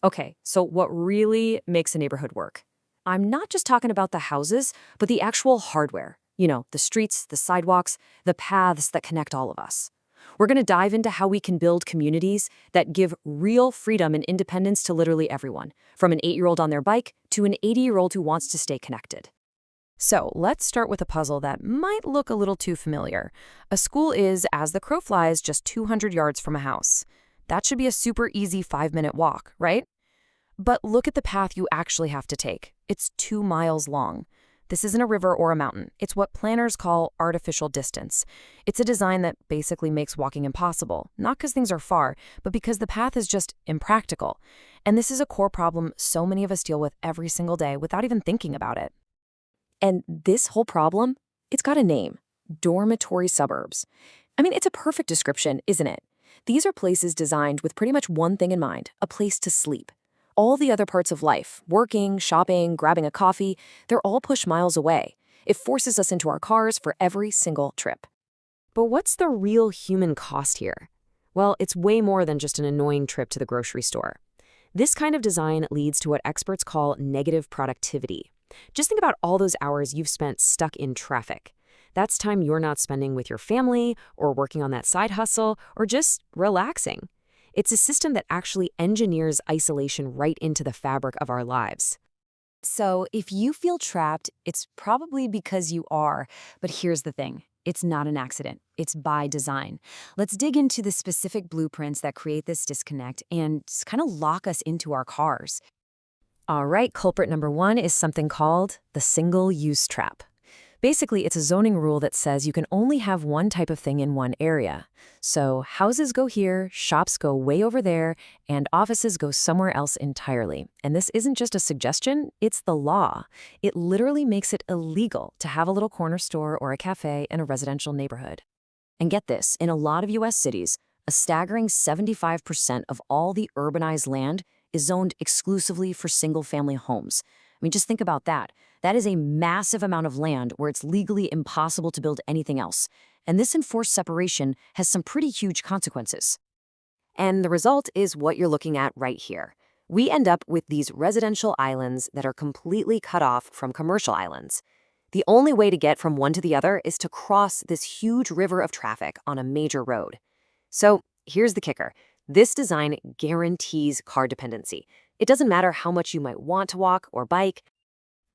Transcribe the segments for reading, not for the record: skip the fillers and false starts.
Okay, so what really makes a neighborhood work? I'm not just talking about the houses, but the actual hardware. The streets, the sidewalks, the paths that connect all of us. We're going to dive into how we can build communities that give real freedom and independence to literally everyone, from an 8-year-old on their bike to an 80-year-old who wants to stay connected. So let's start with a puzzle that might look a little too familiar. A school is, as the crow flies, just 200 yards from a house. That should be a super easy 5-minute walk, right? But look at the path you actually have to take. It's 2 miles long. This isn't a river or a mountain. It's what planners call artificial distance. It's a design that basically makes walking impossible, not because things are far, but because the path is just impractical. And this is a core problem so many of us deal with every single day without even thinking about it. And this whole problem, it's got a name: dormitory suburbs. I mean, it's a perfect description, isn't it? These are places designed with pretty much one thing in mind: a place to sleep. All the other parts of life, working, shopping, grabbing a coffee, they're all pushed miles away. It forces us into our cars for every single trip. But what's the real human cost here? Well, it's way more than just an annoying trip to the grocery store. This kind of design leads to what experts call negative productivity. Just think about all those hours you've spent stuck in traffic. That's time you're not spending with your family, or working on that side hustle, or just relaxing. It's a system that actually engineers isolation right into the fabric of our lives. So if you feel trapped, it's probably because you are. But here's the thing. It's not an accident. It's by design. Let's dig into the specific blueprints that create this disconnect and kind of lock us into our cars. All right, culprit number one is something called the single-use trap. Basically, it's a zoning rule that says you can only have one type of thing in one area. So houses go here, shops go way over there, and offices go somewhere else entirely. And this isn't just a suggestion, it's the law. It literally makes it illegal to have a little corner store or a cafe in a residential neighborhood. And get this, in a lot of US cities, a staggering 75% of all the urbanized land is zoned exclusively for single-family homes. I mean, just think about that. That is a massive amount of land where it's legally impossible to build anything else. And this enforced separation has some pretty huge consequences. And the result is what you're looking at right here. We end up with these residential islands that are completely cut off from commercial islands. The only way to get from one to the other is to cross this huge river of traffic on a major road. So here's the kicker. This design guarantees car dependency. It doesn't matter how much you might want to walk or bike.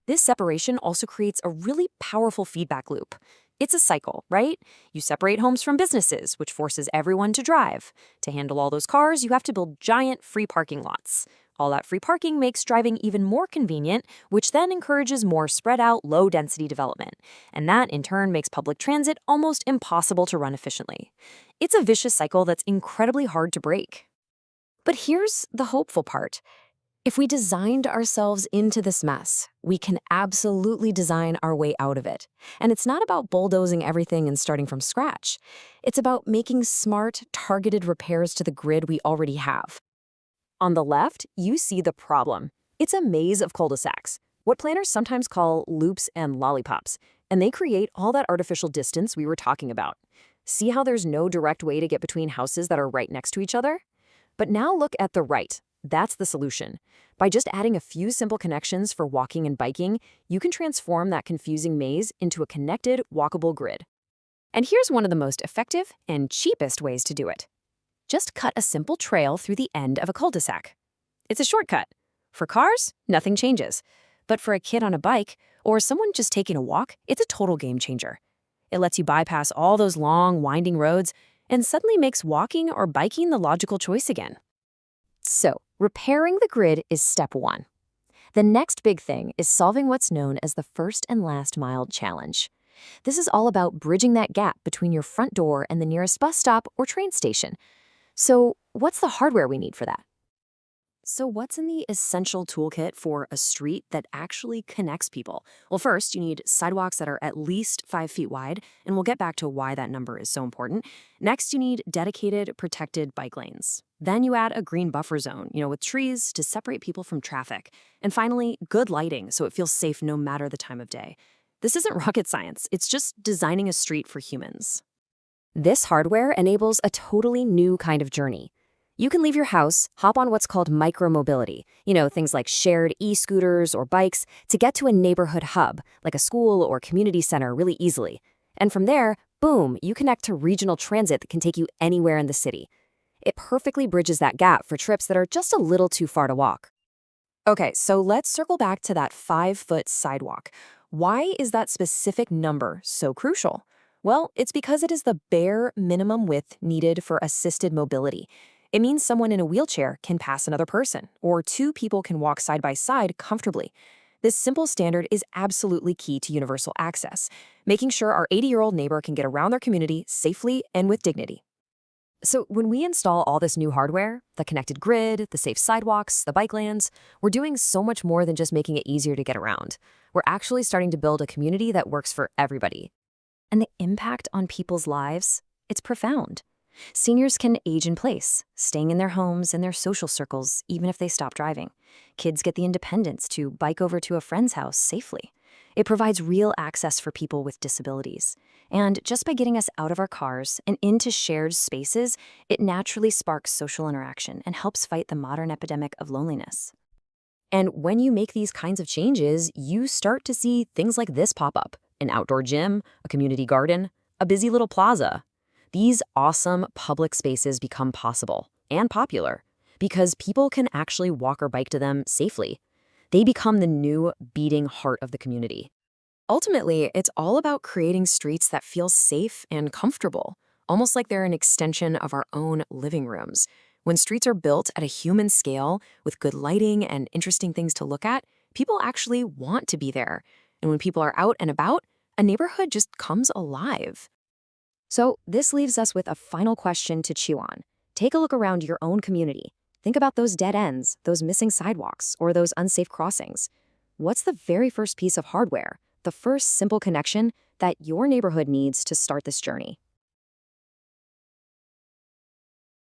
This separation also creates a really powerful feedback loop. It's a cycle, right? You separate homes from businesses, which forces everyone to drive. To handle all those cars, you have to build giant free parking lots. All that free parking makes driving even more convenient, which then encourages more spread out, low-density development. And that, in turn, makes public transit almost impossible to run efficiently. It's a vicious cycle that's incredibly hard to break. But here's the hopeful part. If we designed ourselves into this mess, we can absolutely design our way out of it. And it's not about bulldozing everything and starting from scratch. It's about making smart, targeted repairs to the grid we already have. On the left, you see the problem. It's a maze of cul-de-sacs, what planners sometimes call loops and lollipops, and they create all that artificial distance we were talking about. See how there's no direct way to get between houses that are right next to each other? But now look at the right. That's the solution. By just adding a few simple connections for walking and biking, you can transform that confusing maze into a connected, walkable grid. And here's one of the most effective and cheapest ways to do it. Just cut a simple trail through the end of a cul-de-sac. It's a shortcut. For cars, nothing changes. But for a kid on a bike or someone just taking a walk, it's a total game changer. It lets you bypass all those long, winding roads and suddenly makes walking or biking the logical choice again. So, repairing the grid is step one. The next big thing is solving what's known as the first and last mile challenge. This is all about bridging that gap between your front door and the nearest bus stop or train station. So, what's the hardware we need for that? So what's in the essential toolkit for a street that actually connects people? Well, first, you need sidewalks that are at least 5 feet wide, and we'll get back to why that number is so important. Next, you need dedicated, protected bike lanes. Then you add a green buffer zone, with trees to separate people from traffic. And finally, good lighting so it feels safe no matter the time of day. This isn't rocket science, it's just designing a street for humans. This hardware enables a totally new kind of journey. You can leave your house, hop on what's called micromobility, things like shared e-scooters or bikes, to get to a neighborhood hub, like a school or community center, really easily. And from there, boom, you connect to regional transit that can take you anywhere in the city. It perfectly bridges that gap for trips that are just a little too far to walk. Okay, so let's circle back to that 5-foot sidewalk. Why is that specific number so crucial? Well, it's because it is the bare minimum width needed for assisted mobility. It means someone in a wheelchair can pass another person, or two people can walk side by side comfortably. This simple standard is absolutely key to universal access, making sure our 80-year-old neighbor can get around their community safely and with dignity. So when we install all this new hardware, the connected grid, the safe sidewalks, the bike lanes, we're doing so much more than just making it easier to get around. We're actually starting to build a community that works for everybody. And the impact on people's lives, it's profound. Seniors can age in place, staying in their homes and their social circles even if they stop driving. Kids get the independence to bike over to a friend's house safely. It provides real access for people with disabilities. And just by getting us out of our cars and into shared spaces, it naturally sparks social interaction and helps fight the modern epidemic of loneliness. And when you make these kinds of changes, you start to see things like this pop up: an outdoor gym, a community garden, a busy little plaza. These awesome public spaces become possible and popular because people can actually walk or bike to them safely. They become the new beating heart of the community. Ultimately, it's all about creating streets that feel safe and comfortable, almost like they're an extension of our own living rooms. When streets are built at a human scale with good lighting and interesting things to look at, people actually want to be there. And when people are out and about, a neighborhood just comes alive. So this leaves us with a final question to chew on. Take a look around your own community. Think about those dead ends, those missing sidewalks, or those unsafe crossings. What's the very first piece of hardware, the first simple connection that your neighborhood needs to start this journey?